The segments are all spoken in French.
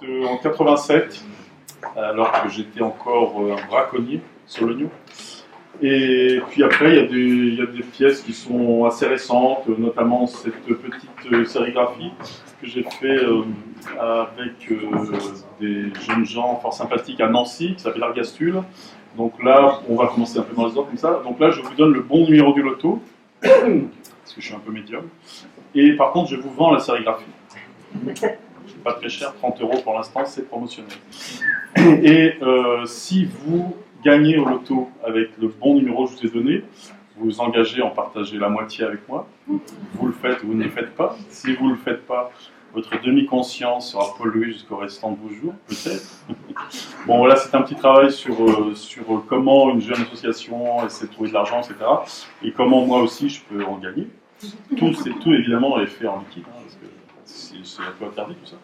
en 87, alors que j'étais encore un braconnier sur l'oignon. Et puis après, il y a des pièces qui sont assez récentes, notamment cette petite sérigraphie que j'ai fait avec des jeunes gens fort sympathiques à Nancy, qui s'appelle Argastule. Donc là, on va commencer un peu dans les ordres comme ça. Donc là, je vous donne le bon numéro du loto, parce que je suis un peu médium. Et par contre, je vous vends la sérigraphie. C'est pas très cher, 30 € pour l'instant, c'est promotionnel. Et si vous gagnez au loto avec le bon numéro que je vous ai donné, vous vous engagez à en partager la moitié avec moi. Vous le faites ou vous ne le faites pas. Si vous ne le faites pas, votre demi-conscience sera polluée jusqu'au restant de vos jours, peut-être. Bon, voilà, c'est un petit travail sur comment une jeune association essaie de trouver de l'argent, etc. Et comment moi aussi je peux en gagner. Tout évidemment est fait en liquide, hein, parce que c'est un peu interdit tout ça.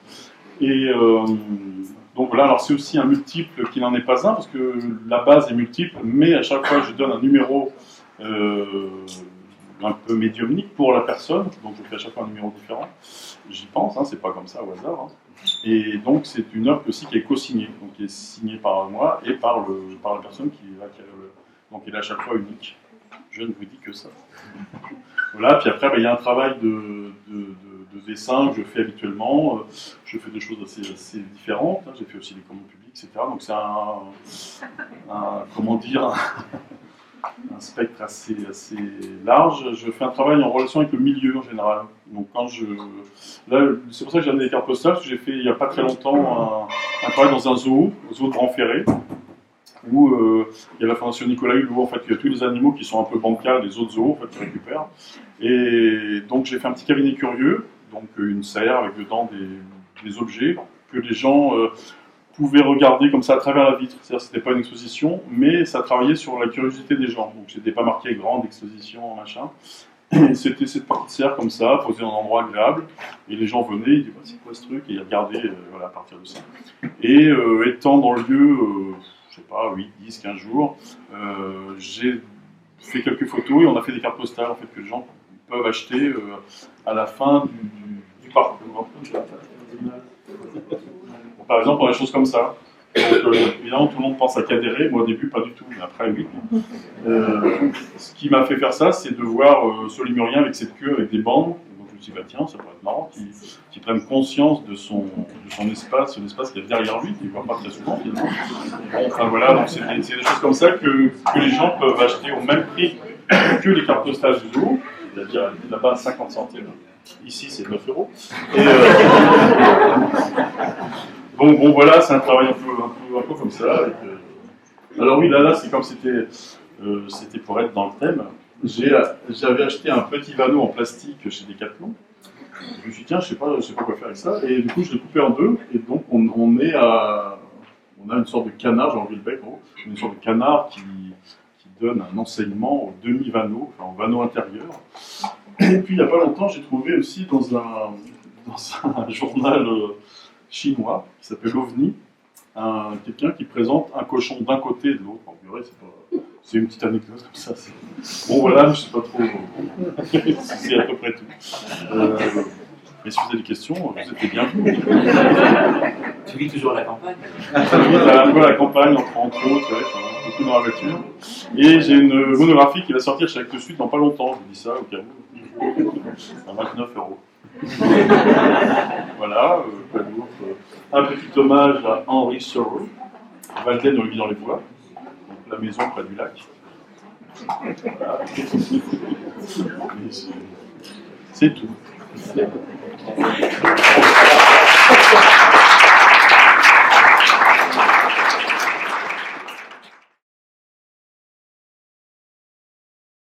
Et donc voilà, alors c'est aussi un multiple qui n'en est pas un, parce que la base est multiple, mais à chaque fois je donne un numéro un peu médiumnique pour la personne, donc je fais à chaque fois un numéro différent. J'y pense, hein, c'est pas comme ça au hasard. Hein. Et donc c'est une œuvre aussi qui est co-signée, donc qui est signée par moi et par la personne qui a le... Donc elle est à chaque fois unique. Je ne vous dis que ça. Voilà, puis après, il y a un travail de dessin que je fais habituellement. Je fais des choses assez différentes. Hein. J'ai fait aussi des commandes publiques, etc. Donc c'est comment dire, un spectre assez large. Je fais un travail en relation avec le milieu en général. Donc là, c'est pour ça que j'ai amené des cartes postales, parce que j'ai fait il n'y a pas très longtemps un travail dans un zoo de Grand-Ferré, où il y a la Fondation Nicolas Hulot, en fait, il y a tous les animaux qui sont un peu bancals des autres zoos, en fait, qui récupèrent. Et donc j'ai fait un petit cabinet curieux, donc une serre avec dedans des objets que les gens pouvaient regarder comme ça à travers la vitre. C'est-à-dire que c'était pas une exposition, mais ça travaillait sur la curiosité des gens. Donc c'était pas marqué grande exposition, machin. C'était cette petite serre comme ça, posée dans un endroit agréable, et les gens venaient, ils disaient bah, c'est quoi ce truc, et ils regardaient voilà, à partir de ça. Et étant dans le lieu, je sais pas, 8, 10, 15 jours, j'ai fait quelques photos et on a fait des cartes postales en fait, que les gens peuvent acheter à la fin du parcours. Par exemple, pour des choses comme ça. Donc, évidemment, tout le monde pense à cadérer. Moi, au début, pas du tout, mais après, oui. Ce qui m'a fait faire ça, c'est de voir ce lémurien avec cette queue, avec des bandes. Donc, je me suis dit, bah, tiens, ça pourrait être marrant qu'il prenne conscience de son espace, l'espace qu'il y a derrière lui, qu'il ne voit pas très souvent, finalement. Bon, enfin, voilà, donc c'est des choses comme ça que les gens peuvent acheter au même prix que les cartes postales du zoo, c'est-à-dire là-bas 50 centimes. Ici, c'est 9 €. Et, bon, voilà, c'est un travail un peu comme ça. Alors oui, là, c'est comme c'était pour être dans le thème. J'avais acheté un petit vanneau en plastique chez Decathlon. Je me suis dit, tiens, je sais pas quoi faire avec ça. Et du coup, je l'ai coupé en deux. Et donc, on a une sorte de canard, j'ai enlevé le bec, une sorte de canard qui donne un enseignement au demi-vanneau, enfin au vanneau intérieur. Et puis, il n'y a pas longtemps, j'ai trouvé aussi dans un journal chinois qui s'appelle OVNI, quelqu'un qui présente un cochon d'un côté et de l'autre. En vrai, c'est une petite anecdote comme ça. Bon, voilà, je ne sais pas trop. C'est à peu près tout. Mais si vous avez des questions, vous êtes bienvenus. Tu vis toujours à la campagne? Oui, un peu à la campagne, entre autres, ouais, beaucoup dans la voiture. Et j'ai une monographie qui va sortir chez Actes Sud dans pas longtemps, je vous dis ça au cas où. À 29 €. Voilà, quoi d'autre? Un petit hommage à Henry Thoreau, Valden au dans les bois, la maison près du lac. Voilà. C'est tout.